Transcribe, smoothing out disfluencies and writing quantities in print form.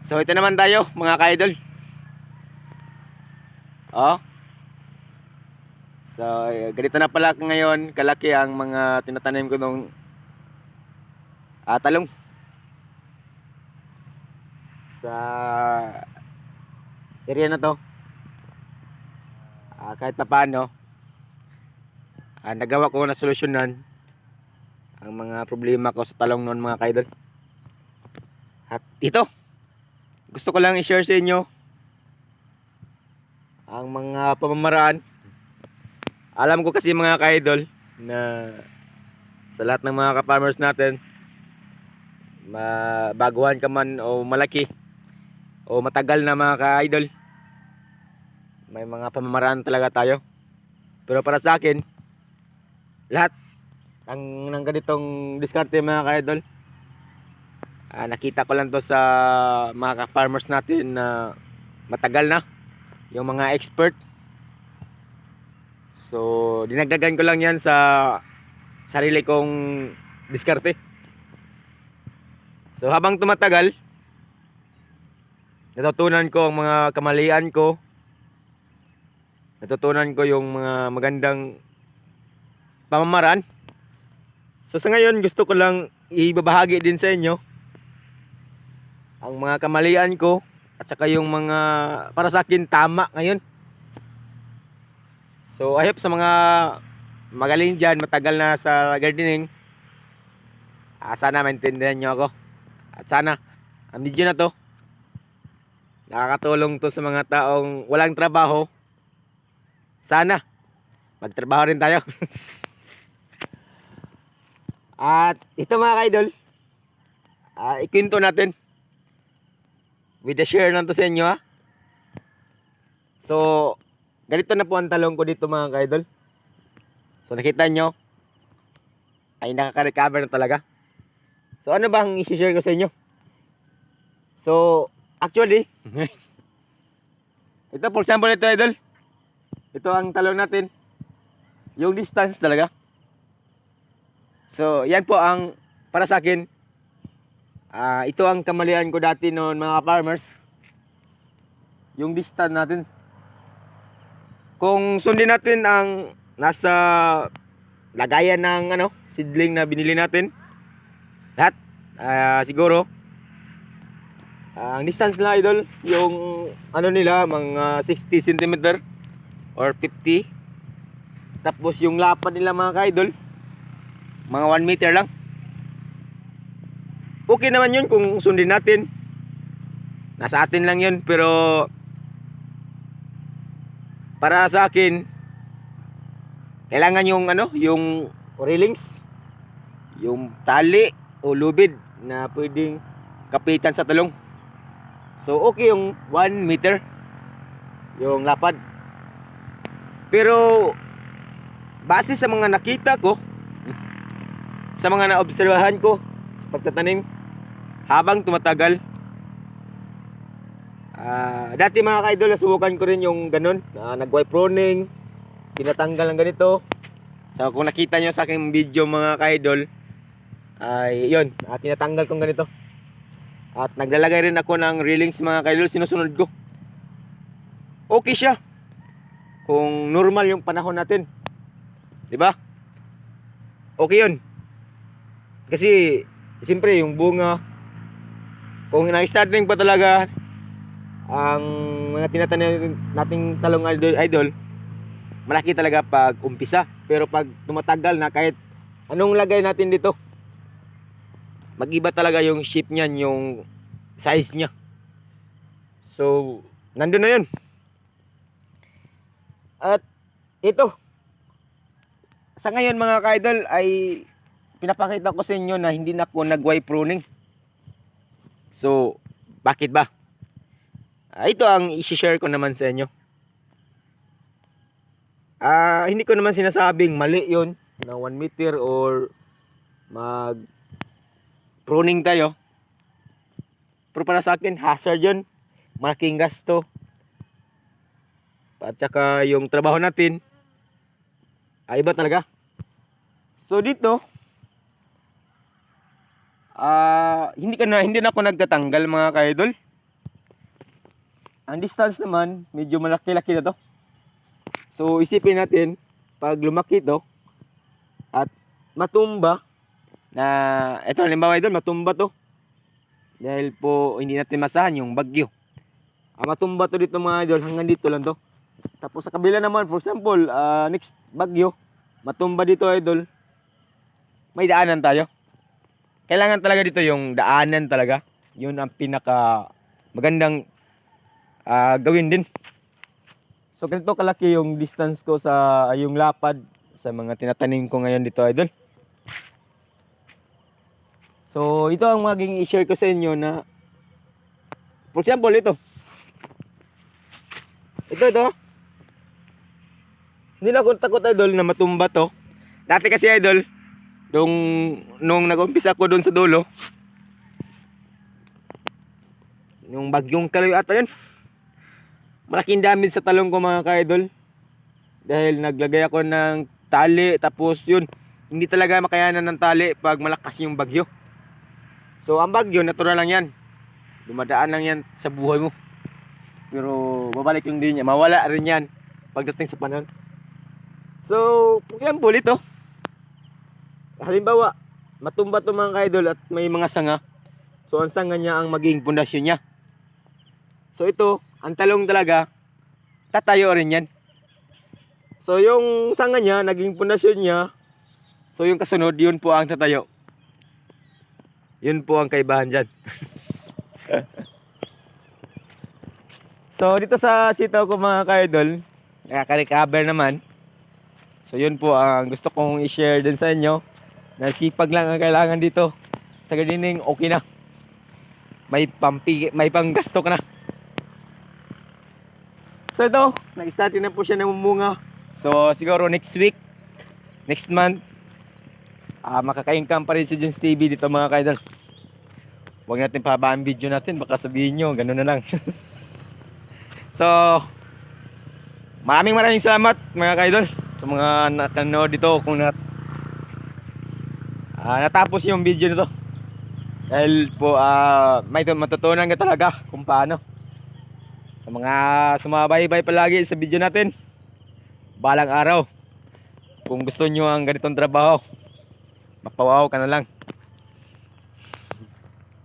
So ito naman tayo mga ka-idol. Oh. So ganito na pala ngayon kalaki ang mga tinatanim ko nung talong. Sa area na to. Kahit pa paano nagawa ko na solusyonan ang mga problema ko sa talong noon mga ka-idol. At ito, gusto ko lang i-share sa inyo ang mga pamamaraan. Alam ko kasi mga ka-idol na sa lahat ng mga ka-farmers natin, baguhan ka man o malaki o matagal na mga ka-idol, may mga pamamaraan talaga tayo. Pero para sa akin, lahat ng ganitong diskarte mga ka-idol, nakita ko lang to sa mga ka-farmers natin na matagal na, yung mga expert. So dinagdagan ko lang yan sa sarili kong diskarte. So habang tumatagal, natutunan ko ang mga kamalian ko, natutunan ko yung mga magandang pamamaraan. So sa ngayon gusto ko lang ibabahagi din sa inyo ang mga kamalian ko at saka yung mga para sa akin tama ngayon. So I hope sa mga magaling dyan, matagal na sa gardening, sana maintindihan nyo ako. At sana ang video na to nakakatulong to sa mga taong walang trabaho. Sana magtrabaho rin tayo. At ito mga ka-idol, ikwento natin with the share lang to sa inyo ha. So ganito na po ang talong ko dito mga ka-idol. So nakita nyo ay nakaka-recover na talaga. So ano ba ang i-share ko sa inyo? So actually ito for example ito idol, ito ang talong natin, yung distance talaga. So yan po ang para sa akin, ito ang kamalian ko dati noon mga farmers, yung distance natin. Kung sundin natin ang nasa lagayan ng seedling na binili natin, lahat siguro ang distance na idol, yung nila mga 60 cm or 50. Tapos yung lapad nila mga ka-idol, mga 1 meter lang. Okay naman yun kung sundin natin, nasa atin lang yun. Pero para sa akin, kailangan yung yung railings, yung tali o lubid na pwedeng kapitan sa talong. So okay yung 1 meter yung lapad. Pero base sa mga nakita ko, sa mga naobserbahan ko sa pagtatanim habang tumatagal, dati mga ka-idol, nasubukan ko rin yung ganun, nag-wipe pruning, tinatanggal ng ganito. So kung nakita nyo sa aking video mga ka-idol, ay yun, tinatanggal kong ganito. At naglalagay rin ako ng railings mga ka-idol, sinusunod ko. Okay siya kung normal yung panahon natin, diba? Okay yun. Kasi siyempre yung bunga, kung na-starting pa talaga ang mga tinatanim nating talong idol, malaki talaga pag umpisa. Pero pag tumatagal na, kahit anong lagay natin dito, mag-iba talaga yung shape niyan, yung size niya. So nandun na yun. At ito, sa ngayon mga ka-idol, ay pinapakita ko sa inyo na hindi na ako nag-wipe pruning. So bakit ba? Ito ang i-share ko naman sa inyo. Hindi ko naman sinasabing mali yun na 1 meter or mag pruning tayo. Pero para sa akin, hazard yun. Malaking gasto. At saka yung trabaho natin, iba talaga. So dito, hindi na ako nagtatanggal mga ka-idol. Ang distance naman, medyo malaki-laki na to. So isipin natin, pag lumaki to at matumba, na ito halimbawa idol, matumba to. Dahil po hindi natin masahan yung bagyo. Matumba to dito mga idol, hanggang dito lang to. Tapos sa kabila naman, for example, next bagyo, matumba dito idol, may daanan tayo. Kailangan talaga dito yung daanan talaga. Yun ang pinaka magandang gawin din. So ganito kalaki yung distance ko sa yung lapad sa mga tinatanim ko ngayon dito idol. So ito ang maging i-share ko sa inyo na for example ito. Ito. Hindi na ako takot idol na matumba to. Dati kasi idol, nung nag-umpisa ko doon sa dulo, yung bagyong Kaloy ata yun, malaking damage sa talong ko mga ka-idol. Dahil naglagay ako ng tali, tapos yun, hindi talaga makayanan ng tali pag malakas yung bagyo. So ang bagyo, natural lang yan. Dumadaan lang yan sa buhay mo. Pero babalik lang din yan, mawala rin yan pagdating sa panahon. So, for example, ito. Halimbawa, matumba to mga ka-idol at may mga sanga. So ang sanga niya ang maging pundasyon niya. So ito, ang talong talaga, tatayo rin yan. So yung sanga niya, naging pundasyon niya. So yung kasunod, yun po ang tatayo. Yun po ang kaibahan dyan. So dito sa sitaw ko mga ka-idol, nakaka-recover naman. So yun po ang gusto kong i-share din sa inyo. Na sipag lang ang kailangan dito. Sa gardening, okay na. May panggasto ka na. So ito, nag-start na po siya namumunga. So siguro next week, next month, makaka-income pa rin si Jones TV dito mga kaidol. Huwag natin pahabaan video natin, baka sabihin nyo, ganun na lang. So, maraming salamat mga kaidol sa mga nakanood dito kung natapos yung video nito. Dahil po may matutunan ka talaga kung paano. Sa mga sumabaybay palagi sa video natin, balang araw kung gusto nyo ang ganitong trabaho, mapawaw ka na lang.